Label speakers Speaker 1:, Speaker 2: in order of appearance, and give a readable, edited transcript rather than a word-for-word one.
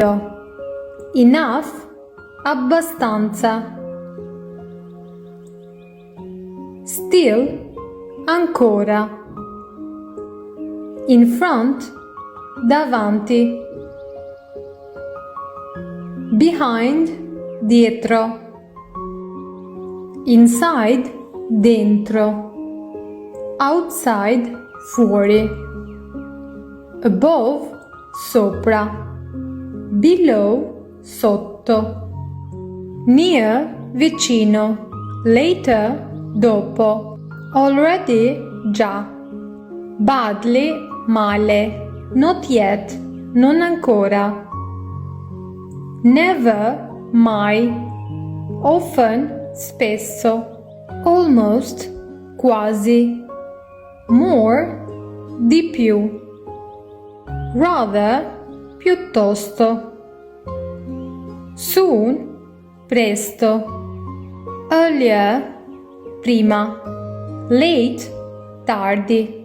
Speaker 1: Enough, abbastanza. Still, ancora. In front, davanti. Behind, dietro. Inside, dentro. Outside, fuori. Above, sopra. Below, sotto. Near, vicino. Later, dopo. Already, già. Badly, male. Not yet, non ancora. Never, mai. Often, spesso. Almost, quasi. More, di più. Rather, piuttosto. Soon, presto. Earlier, prima. Late, tardi.